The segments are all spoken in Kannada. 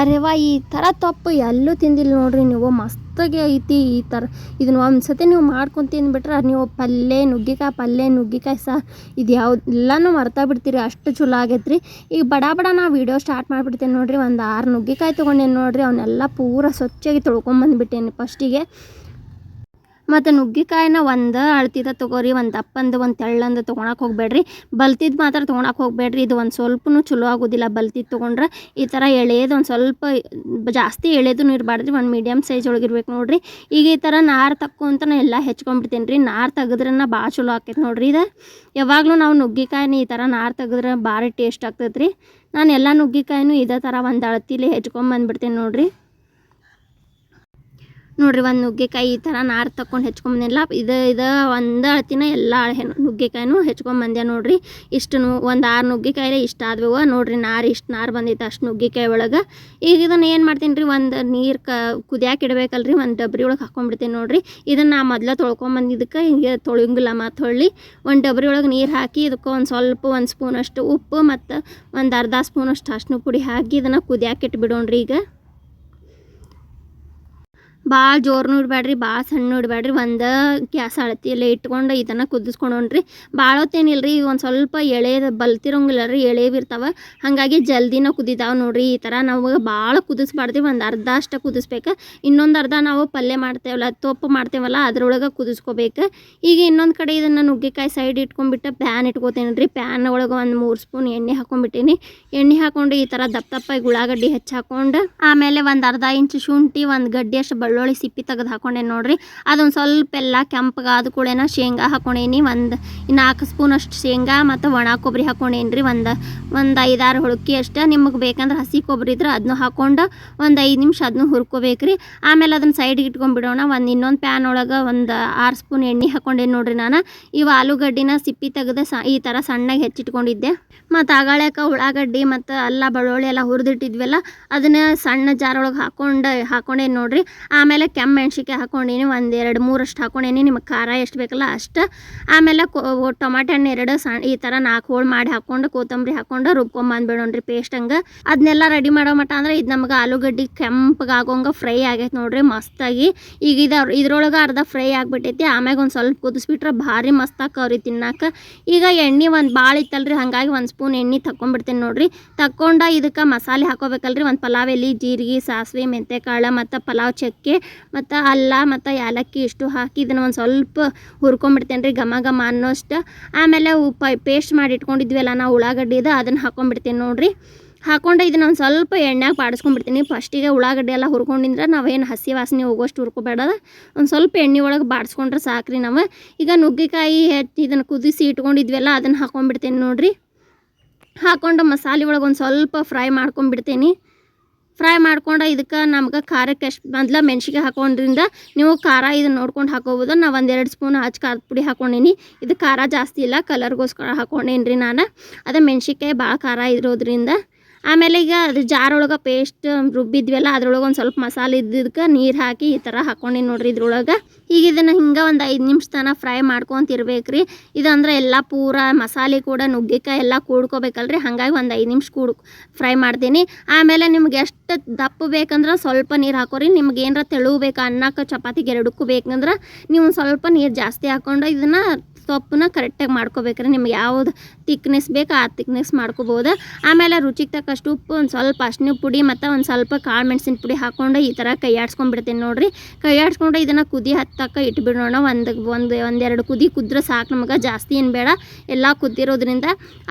ಅರೆವಾ ಈ ಥರ ತಪ್ಪು ಎಲ್ಲೂ ತಿಂದಿಲ್ಲ ನೋಡ್ರಿ ನೀವು. ಮಸ್ತಾಗಿ ಐತಿ ಈ ಥರ. ಇದನ್ನ ಒಂದು ಸತಿ ನೀವು ಮಾಡ್ಕೊಂಡು ತಿಂದುಬಿಟ್ರೆ ನೀವು ಪಲ್ಯ ನುಗ್ಗಿಕಾಯಿ ಸಹ ಇದು ಎಲ್ಲನೂ ಮರ್ತಾ ಬಿಡ್ತೀರಿ, ಅಷ್ಟು ಚಲೋ ಆಗೈತ್ರಿ. ಈಗ ಬಡ ನಾ ವೀಡಿಯೋ ಸ್ಟಾರ್ಟ್ ಮಾಡಿಬಿಡ್ತೇನೆ ನೋಡ್ರಿ. ಒಂದು 6 ನುಗ್ಗಿಕಾಯಿ ತೊಗೊಂಡೇನು ನೋಡ್ರಿ. ಅವನ್ನೆಲ್ಲ ಪೂರ ಸ್ವಚ್ಛಾಗಿ ತೊಳ್ಕೊಂಬಂದುಬಿಟ್ಟೇನಿ ಫಸ್ಟಿಗೆ. ಮತ್ತು ನುಗ್ಗಿಕಾಯಿನ ಒಂದು ಅಳ್ತಿದ ತೊಗೋರಿ, ಒಂದು ದಪ್ಪಂದು ಒಂದು ತೆಳ್ಳಂದು ತೊಗೊಳಕ್ಕೆ ಹೋಗಬೇಡ್ರಿ. ಬಲ್ತಿದ್ದು ಮಾತ್ರ ತೊಗೊಳಕ್ಕೆ ಹೋಗಬೇಡ್ರಿ. ಇದು ಒಂದು ಸ್ವಲ್ಪನೂ ಚಲೋ ಆಗೋದಿಲ್ಲ ಬಲ್ತಿದ್ದು ತೊಗೊಂಡ್ರೆ. ಈ ಥರ ಎಳೆದು ಒಂದು ಸ್ವಲ್ಪ ಜಾಸ್ತಿ ಎಳೆದು ಇರಬಾರ್ದ್ರಿ, ಒಂದು ಮೀಡಿಯಮ್ ಸೈಜ್ ಒಳಗಿರ್ಬೇಕು ನೋಡ್ರಿ. ಈಗ ಈ ಥರ ನಾರು ತಕ್ಕೊಂತ ಎಲ್ಲ ಹೆಚ್ಕೊಂಡ್ಬಿಡ್ತೇನೆ ರೀ. ನಾರು ತೆಗೆದ್ರನ್ನ ಭಾಳ ಚಲೋ ಆಕೈತೆ ನೋಡ್ರಿ. ಇದು ಯಾವಾಗಲೂ ನಾವು ನುಗ್ಗಿಕಾಯಿನ ಈ ಥರ ನಾರು ತೆಗೆದ್ರೆ ಭಾರಿ ಟೇಸ್ಟ್ ಆಗ್ತೈತೆ ರೀ. ನಾನು ಎಲ್ಲ ನುಗ್ಗಿಕಾಯಿನೂ ಇದೇ ಥರ ಒಂದು ಅಳತಿಲಿ ಹೆಚ್ಕೊಂಬಂದ್ಬಿಡ್ತೇನೆ ನೋಡ್ರಿ. ನೋಡ್ರಿ ಒಂದು ನುಗ್ಗೆಕಾಯಿ ಈ ಥರ ನಾರು ತಗೊಂಡು ಹೆಚ್ಕೊಂಬಂದಿಲ್ಲ. ಇದು ಒಂದು ಅಳತಿನ ಎಲ್ಲ ನುಗ್ಗೆಕಾಯಿನೂ ಹೆಚ್ಕೊಂಬಂದೆ ನೋಡ್ರಿ. ಇಷ್ಟು ಒಂದು 6 ನುಗ್ಗೆಕಾಯಿಲೆ ಇಷ್ಟ ಆದ್ವು ನೋಡ್ರಿ. ಇಷ್ಟು ನಾರು ಬಂದೈತೆ ಅಷ್ಟು ನುಗ್ಗೆಕಾಯಿ ಒಳಗೆ. ಈಗ ಇದನ್ನು ಏನು ಮಾಡ್ತೀನಿ ರೀ, ಒಂದು ನೀರು ಕುದಿಯಾಕೆ ಇಡಬೇಕಲ್ರಿ, ಒಂದು ಡಬ್ರಿ ಒಳಗೆ ಹಾಕ್ಕೊಂಡ್ಬಿಡ್ತೀನಿ ನೋಡ್ರಿ. ಇದನ್ನು ನಾ ಮೊದಲ ತೊಳ್ಕೊಂಬಂದಿದ್ದಕ್ಕೆ ಹಿಂಗೆ ತೊಳೆಯಂಗಿಲ್ಲ. ಮತ್ತು ಹೊಳ್ಳಿ ಒಂದು ಡಬ್ರಿ ಒಳಗೆ ನೀರು ಹಾಕಿ ಇದಕ್ಕೆ ಒಂದು ಸ್ಪೂನಷ್ಟು ಉಪ್ಪು ಮತ್ತು ಒಂದು ಅರ್ಧ ಸ್ಪೂನಷ್ಟು ಅರಿಶಿನ ಪುಡಿ ಹಾಕಿ ಇದನ್ನು ಕುದಿಯಾಕೆ ಇಟ್ಬಿಡೋಣ್ರಿ. ಈಗ ಭಾಳ ಜೋರನೂ ಇಡಬೇಡ್ರಿ, ಭಾಳ ಸಣ್ಣ ಇಡಬೇಡ್ರಿ. ಒಂದು ಗ್ಯಾಸ್ ಅಳತಿಯಲ್ಲೇ ಇಟ್ಕೊಂಡು ಇದನ್ನು ಕುದಿಸ್ಕೊಂಡೋಣ್ರಿ. ಭಾಳ ಹೊತ್ತೇನಿಲ್ಲ ರೀ. ಒಂದು ಸ್ವಲ್ಪ ಬಲ್ತಿರೋಂಗಿಲ್ಲ ರೀ, ಎಳೆವಿರ್ತಾವೆ. ಹಾಗಾಗಿ ಜಲ್ದಿನ ಕುದಿತಾವೆ ನೋಡ್ರಿ. ಈ ಥರ ನಾವು ಭಾಳ ಕುದಿಸ್ಬಾರ್ದು, ಒಂದು ಅರ್ಧ ಅಷ್ಟು ಕುದಿಸ್ಬೇಕು. ಇನ್ನೊಂದು ಅರ್ಧ ನಾವು ಪಲ್ಯ ಮಾಡ್ತೇವಲ್ಲ, ತೊಪ್ಪು ಮಾಡ್ತೇವಲ್ಲ, ಅದ್ರೊಳಗೆ ಕುದಿಸ್ಕೋಬೇಕು. ಈಗ ಇನ್ನೊಂದು ಕಡೆ ಇದನ್ನು ನುಗ್ಗೆಕಾಯಿ ಸೈಡ್ ಇಟ್ಕೊಂಡ್ಬಿಟ್ಟು ಪ್ಯಾನ್ ಇಟ್ಕೋತೇನೆ ರೀ. ಪ್ಯಾನ್ ಒಳಗೆ ಒಂದು 3 ಸ್ಪೂನ್ ಎಣ್ಣೆ ಹಾಕ್ಕೊಂಡ್ಬಿಟ್ಟೀನಿ. ಎಣ್ಣೆ ಹಾಕ್ಕೊಂಡು ಈ ಥರ ದಪ್ಪ ಉಳ್ಳಾಗಡ್ಡಿ ಹೆಚ್ಚು ಹಾಕ್ಕೊಂಡು, ಆಮೇಲೆ ಒಂದು ಅರ್ಧ ಇಂಚು ಶುಂಠಿ, ಒಂದು ಗಡ್ಡಿ ಅಷ್ಟು ಬೆಳ್ಳುಳ್ಳಿ ಸಿಪ್ಪಿ ತೆಗೆದು ಹಾಕೊಂಡೇನಿ ನೋಡ್ರಿ. ಅದೊಂದು ಸ್ವಲ್ಪ ಎಲ್ಲ ಕೆಂಪಗಾದ ಕೂಡೇನ ಶೇಂಗಾ ಹಾಕೊಂಡೇನಿ. ಒಂದು 4 ಸ್ಪೂನ್ ಅಷ್ಟು ಶೇಂಗಾ ಮತ್ತು ಒಣ ಕೊಬ್ಬರಿ ಹಾಕೊಂಡೇನಿ ರೀ. ಒಂದು 5-6 ಹುಳುಕಿ ಅಷ್ಟು. ನಿಮಗೆ ಬೇಕಂದ್ರೆ ಹಸಿ ಕೊಬ್ಬರಿ ಇದ್ರೆ ಅದನ್ನು ಹಾಕೊಂಡು ಒಂದು 5 ನಿಮಿಷ ಅದನ್ನು ಹುರ್ಕೋಬೇಕ್ರಿ. ಆಮೇಲೆ ಅದನ್ನು ಸೈಡಿಗೆ ಇಟ್ಕೊಂಡ್ಬಿಡೋಣ. ಇನ್ನೊಂದು ಪ್ಯಾನ್ ಒಳಗೆ ಒಂದು 6 ಸ್ಪೂನ್ ಎಣ್ಣೆ ಹಾಕೊಂಡೇನಿ ನೋಡ್ರಿ. ನಾನು ಇವು ಆಲೂಗಡ್ಡಿನ ಸಿಪ್ಪಿ ತೆಗೆದು ಈ ಥರ ಸಣ್ಣಗೆ ಹೆಚ್ಚಿಟ್ಕೊಂಡಿದ್ದೆ. ಮತ್ತು ಆಗಾಳ್ಯಾಕ ಉಳ್ಳಾಗಡ್ಡಿ ಮತ್ತು ಅಲ್ಲ ಬೆಳ್ಳುಳ್ಳಿ ಎಲ್ಲ ಹುರಿದಿಟ್ಟಿದ್ವಲ್ಲ, ಅದನ್ನು ಸಣ್ಣ ಜಾರ್ ಒಳಗೆ ಹಾಕೊಂಡೇನಿ ನೋಡ್ರಿ. ಆಮೇಲೆ ಕೆಮ್ಮೆಣ್ಸಿಕಾಯಿ ಹಾಕೊಂಡೀನಿ, ಒಂದು 2-3 ಅಷ್ಟು ಹಾಕೊಂಡೇನಿ. ನಿಮಗೆ ಖಾರ ಎಷ್ಟು ಬೇಕಲ್ಲ ಅಷ್ಟು. ಆಮೇಲೆ ಟೊಮಾಟೊ ಹಣ್ಣು 2 ಈ ಥರ 4 ಹೋಳು ಮಾಡಿ ಹಾಕ್ಕೊಂಡು ಕೊತ್ತಂಬರಿ ಹಾಕ್ಕೊಂಡು ರುಬ್ಕೊಂಬಂದ್ಬಿಡೋಣ್ರಿ ಪೇಸ್ಟ್ ಹಂಗೆ. ಅದನ್ನೆಲ್ಲ ರೆಡಿ ಮಾಡೋ ಮಟ್ಟ ಅಂದ್ರೆ ಇದು ನಮ್ಗೆ ಆಲೂಗಡ್ಡೆ ಕೆಂಪಗಾಗೋಂಗೆ ಫ್ರೈ ಆಗೈತೆ ನೋಡ್ರಿ ಮಸ್ತಾಗಿ. ಈಗ ಇದ್ರೊಳಗೆ ಅರ್ಧ ಫ್ರೈ ಆಗಿಬಿಟ್ಟೈತಿ. ಆಮ್ಯಾಗ ಒಂದು ಸ್ವಲ್ಪ ಕುದಿಸ್ಬಿಟ್ರೆ ಭಾರಿ ಮಸ್ತಾಗಿ ಅವ್ರಿ ತಿನ್ನಕ್ಕೆ. ಈಗ ಎಣ್ಣೆ ಒಂದು ಭಾಳ ಇತ್ತಲ್ರಿ, ಹಾಗಾಗಿ 1 ಸ್ಪೂನ್ ಎಣ್ಣೆ ತಗೊಂಡ್ಬಿಡ್ತೇನೆ ನೋಡ್ರಿ. ತಗೊಂಡು ಇದಕ್ಕೆ ಮಸಾಲೆ ಹಾಕೋಬೇಕಲ್ರಿ. ಒಂದು ಪಲಾವ್ ಎಲೆ, ಜೀರಿಗೆ, ಸಾಸಿವೆ, ಮೆಂತ್ಯಕಾಳು ಮತ್ತು ಪಲಾವ್ ಚಕ್ಕೆ ಮತ್ತು ಅಲ್ಲ ಮತ್ತು ಏಲಕ್ಕಿ ಇಷ್ಟು ಹಾಕಿ ಇದನ್ನು ಒಂದು ಸ್ವಲ್ಪ ಹುರ್ಕೊಂಡ್ಬಿಡ್ತೇನೆ ರೀ, ಘಮ ಅನ್ನೋಷ್ಟು. ಆಮೇಲೆ ಪೇಸ್ಟ್ ಮಾಡಿ ಇಟ್ಕೊಂಡಿದ್ವಲ್ಲ ನಾವು ಉಳ್ಳಾಗಡ್ಡಿದು, ಅದನ್ನು ಹಾಕೊಂಡ್ಬಿಡ್ತೇನೆ ನೋಡ್ರಿ. ಹಾಕೊಂಡು ಇದನ್ನ ಒಂದು ಸ್ವಲ್ಪ ಎಣ್ಣೆಗೆ ಬಾಡಿಸ್ಕೊಂಡ್ಬಿಡ್ತೀನಿ. ಫಸ್ಟಿಗೆ ಉಳ್ಳಾಗಡ್ಡಿ ಎಲ್ಲ ಹುರ್ಕೊಂಡಿದ್ರೆ ನಾವೇನು ಹಸಿ ವಾಸನೆ ಹೋಗೋಷ್ಟು ಹುರ್ಕೋಬೇಡದ, ಒಂದು ಸ್ವಲ್ಪ ಎಣ್ಣೆ ಒಳಗೆ ಬಾಡಿಸ್ಕೊಂಡ್ರೆ ಸಾಕ್ರಿ ನಾವು. ಈಗ ನುಗ್ಗೆಕಾಯಿ ಇದನ್ನು ಕುದಿಸಿ ಇಟ್ಕೊಂಡಿದ್ವಲ್ಲ ಅದನ್ನು ಹಾಕೊಂಡ್ಬಿಡ್ತೇನೆ ನೋಡ್ರಿ. ಹಾಕ್ಕೊಂಡು ಮಸಾಲೆ ಒಳಗೆ ಒಂದು ಸ್ವಲ್ಪ ಫ್ರೈ ಮಾಡ್ಕೊಂಡ್ಬಿಡ್ತೀನಿ. ಫ್ರೈ ಮಾಡ್ಕೊಂಡು ಇದಕ್ಕೆ ನಮ್ಗೆ ಖಾರಕ್ಕೆ ಎಷ್ಟು ಮೊದಲ ಮೆಣ್ಸಿಗೆ ಹಾಕೊಂಡ್ರಿಂದ ನೀವು ಖಾರ ಇದನ್ನು ನೋಡ್ಕೊಂಡು ಹಾಕೋಬೋದು. ನಾವು 1-2 ಸ್ಪೂನ್ ಖಾರದ ಪುಡಿ ಹಾಕ್ಕೊಂಡೀನಿ. ಇದು ಖಾರ ಜಾಸ್ತಿ ಇಲ್ಲ, ಕಲರ್ಗೋಸ್ಕರ ಹಾಕ್ಕೊಂಡೇನಿ ರೀ ನಾನು. ಅದೇ ಮೆಣ್ಸಿಕಾಯಿ ಭಾಳ ಖಾರ ಇರೋದ್ರಿಂದ. ಆಮೇಲೆ ಈಗ ಅದು ಜಾರೊಳಗೆ ಪೇಸ್ಟ್ ರುಬ್ಬಿದ್ವಲ್ಲ, ಅದ್ರೊಳಗೆ ಒಂದು ಸ್ವಲ್ಪ ಮಸಾಲೆ ಇದ್ದಿದ್ದಕ್ಕೆ ನೀರು ಹಾಕಿ ಈ ಥರ ಹಾಕ್ಕೊಂಡೀನಿ ನೋಡ್ರಿ ಇದ್ರೊಳಗೆ. ಈಗ ಇದನ್ನು ಹಿಂಗೆ ಒಂದು 5 ನಿಮಿಷ ತನಕ ಫ್ರೈ ಮಾಡ್ಕೊತಿರ್ಬೇಕು ರೀ. ಇದಂದ್ರೆ ಎಲ್ಲ ಪೂರ ಮಸಾಲೆ ಕೂಡ ನುಗ್ಗೆಕಾಯಿ ಎಲ್ಲ ಕೂಡ್ಕೋಬೇಕಲ್ರಿ, ಹಾಗಾಗಿ ಒಂದು 5 ನಿಮಿಷ ಫ್ರೈ ಮಾಡ್ತೀನಿ. ಆಮೇಲೆ ನಿಮ್ಗೆ ಎಷ್ಟು ದಪ್ಪ ಬೇಕಂದ್ರೆ ಸ್ವಲ್ಪ ನೀರು ಹಾಕೋರಿ. ನಿಮ್ಗೆ ಏನಾರ ತೆಳು ಬೇಕು, ಅನ್ನಕ್ಕೆ ಚಪಾತಿಗೆ 2ಕ್ಕೂ ಬೇಕಂದ್ರೆ ನೀವು ಸ್ವಲ್ಪ ನೀರು ಜಾಸ್ತಿ ಹಾಕ್ಕೊಂಡು ಇದನ್ನು ಸೊಪ್ಪನ್ನ ಕರೆಕ್ಟಾಗಿ ಮಾಡ್ಕೋಬೇಕ್ರಿ. ನಿಮ್ಗೆ ಯಾವ್ದು ತಿಕ್ನೆಸ್ ಬೇಕು ಆ ತಿಕ್ನೆಸ್ ಮಾಡ್ಕೋಬೋದು. ಆಮೇಲೆ ರುಚಿಗೆ ತಕ್ಕಷ್ಟು ಉಪ್ಪು, ಒಂದು ಸ್ವಲ್ಪ ಅರಿಶಿನ ಪುಡಿ ಮತ್ತು ಒಂದು ಸ್ವಲ್ಪ ಕಾಳು ಮೆಣಸಿನ ಪುಡಿ ಹಾಕ್ಕೊಂಡು ಈ ಥರ ಕೈಯಾಡ್ಸ್ಕೊಂಡ್ಬಿಡ್ತೀನಿ ನೋಡ್ರಿ. ಕೈಯಾಡ್ಸ್ಕೊಂಡು ಇದನ್ನು ಕುದಿ ಹತ್ತಕ್ಕೆ ಇಟ್ಬಿಡೋಣ. ಒಂದೆರಡು ಕುದಿ ಕುದ್ರೆ ಸಾಕು ನಮಗೆ, ಜಾಸ್ತಿ ಏನು ಬೇಡ. ಎಲ್ಲ ಕುದ್ದಿರೋದ್ರಿಂದ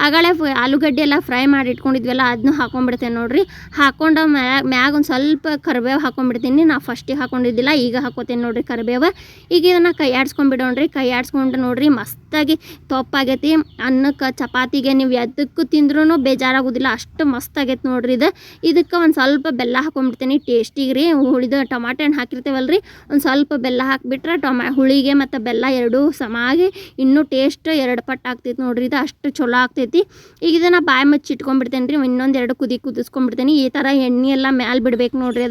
ಆಗಳೇ ಆಲೂಗಡ್ಡೆ ಎಲ್ಲ ಫ್ರೈ ಮಾಡಿ ಇಟ್ಕೊಂಡಿದ್ವಲ್ಲ ಅದನ್ನು ಹಾಕ್ಕೊಂಡ್ಬಿಡ್ತೇನೆ ನೋಡ್ರಿ. ಹಾಕ್ಕೊಂಡು ಮ್ಯಾಗ ಒಂದು ಸ್ವಲ್ಪ ಕರಿಬೇವು ಹಾಕ್ಕೊಂಡ್ಬಿಡ್ತೀನಿ. ನಾವು ಫಸ್ಟಿಗೆ ಹಾಕ್ಕೊಂಡಿದ್ದಿಲ್ಲ, ಈಗ ಹಾಕ್ಕೋತೀನಿ ನೋಡ್ರಿ ಕರಿಬೇವು. ಈಗ ಇದನ್ನು ಕೈಯಾಡ್ಸ್ಕೊಂಡ್ಬಿಡೋಣ್ರಿ. ಕೈಯಾಡ್ಸ್ಕೊಂಡು ನೋಡ್ರಿ ಮಸ್ತಾಗಿ ತೊಪ್ಪಾಗೈತಿ. ಅನ್ನಕ್ಕೆ ಚಪಾತಿಗೆ ನೀವು ಎದಕ್ಕೂ ತಿಂದ್ರೂ ಬೇಜಾರಾಗೋದಿಲ್ಲ, ಅಷ್ಟು ಮಸ್ತಾಗೈತೆ ನೋಡ್ರಿ. ಇದಕ್ಕೆ ಒಂದು ಸ್ವಲ್ಪ ಬೆಲ್ಲ ಹಾಕ್ಕೊಂಡ್ಬಿಡ್ತೀನಿ ಟೇಸ್ಟಿಗೆ ರೀ. ಉಳಿದ ಟೊಮಾಟೊ ಹಣ್ಣು ಹಾಕಿರ್ತೇವಲ್ರಿ, ಒಂದು ಸ್ವಲ್ಪ ಬೆಲ್ಲ ಹಾಕಿಬಿಟ್ರೆ ಹುಳಿಗೆ ಮತ್ತು ಬೆಲ್ಲ ಎರಡೂ ಸಮಾಗಿ ಇನ್ನೂ ಟೇಸ್ಟ್ 2 ಪಟ್ಟು ಆಗ್ತೈತಿ ನೋಡ್ರಿ. ಇದು ಅಷ್ಟು ಚಲೋ ಆಗ್ತೈತಿ. ಈಗ ಇದನ್ನು ಬಾಯಿ ಮುಚ್ಚಿ ಇಟ್ಕೊಂಡ್ಬಿಡ್ತೇನೆ ರೀ. ಇನ್ನೊಂದು 2 ಕುದಿಸ್ಕೊಂಡ್ಬಿಡ್ತೀನಿ. ಈ ಥರ ಎಣ್ಣೆ ಎಲ್ಲ ಮ್ಯಾಲೆ ಬಿಡ್ಬೇಕು ನೋಡ್ರಿ.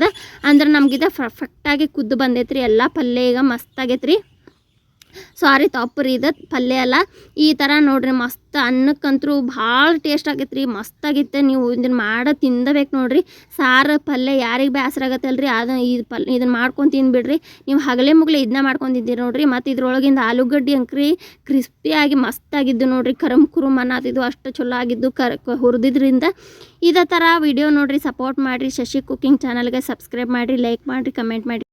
ಅಂದ್ರೆ ನಮಗಿದು ಪರ್ಫೆಕ್ಟಾಗಿ ಕುದ್ದು ಬಂದೈತ್ರಿ. ಎಲ್ಲ ಪಲ್ಯ ಈಗ ಮಸ್ತ್ ಆಗೈತೆ ರೀ. ಸಾರಿ ತಪ್ಪು ರೀ ಇದು ಪಲ್ಯ ಅಲ್ಲ. ಈ ಥರ ನೋಡಿರಿ ಮಸ್ತ್ ಅನ್ನಕ್ಕಂತೂ ಭಾಳ ಟೇಸ್ಟ್ ಆಗೈತೆ ರೀ, ಮಸ್ತಾಗಿತ್ತು. ನೀವು ಇದನ್ನು ಮಾಡೋ ತಿಂದಬೇಕು ನೋಡಿರಿ. ಸಾರು ಪಲ್ಯ ಯಾರಿಗೆ ಬೇಸರ ಆಗತ್ತಲ್ರಿ ಅದು ಇದನ್ನು ಮಾಡ್ಕೊಂಡು ತಿಂದುಬಿಡ್ರಿ. ನೀವು ಹಗಲೇ ಮುಗಲೇ ಇದನ್ನ ಮಾಡ್ಕೊಂಡು ತಿಂತೀರಿ ನೋಡಿರಿ. ಮತ್ತು ಇದ್ರೊಳಗಿಂದ ಆಲೂಗಡ್ಡೆ ಅಂಕ್ರಿ ಕ್ರಿಸ್ಪಿಯಾಗಿ ಮಸ್ತಾಗಿದ್ದು ನೋಡಿರಿ, ಕರಮ್ ಕುರುಮ್ ಅನ್ನತ್ತಿದ್ದು ಅಷ್ಟು ಚಲೋ ಆಗಿದ್ದು ಹುರಿದಿದ್ರಿಂದ. ಇದೇ ಥರ ವಿಡಿಯೋ ನೋಡಿರಿ, ಸಪೋರ್ಟ್ ಮಾಡಿರಿ. ಶಶಿ ಕುಕಿಂಗ್ ಚಾನಲ್ಗೆ ಸಬ್ಸ್ಕ್ರೈಬ್ ಮಾಡಿರಿ, ಲೈಕ್ ಮಾಡಿರಿ, ಕಮೆಂಟ್ ಮಾಡಿರಿ.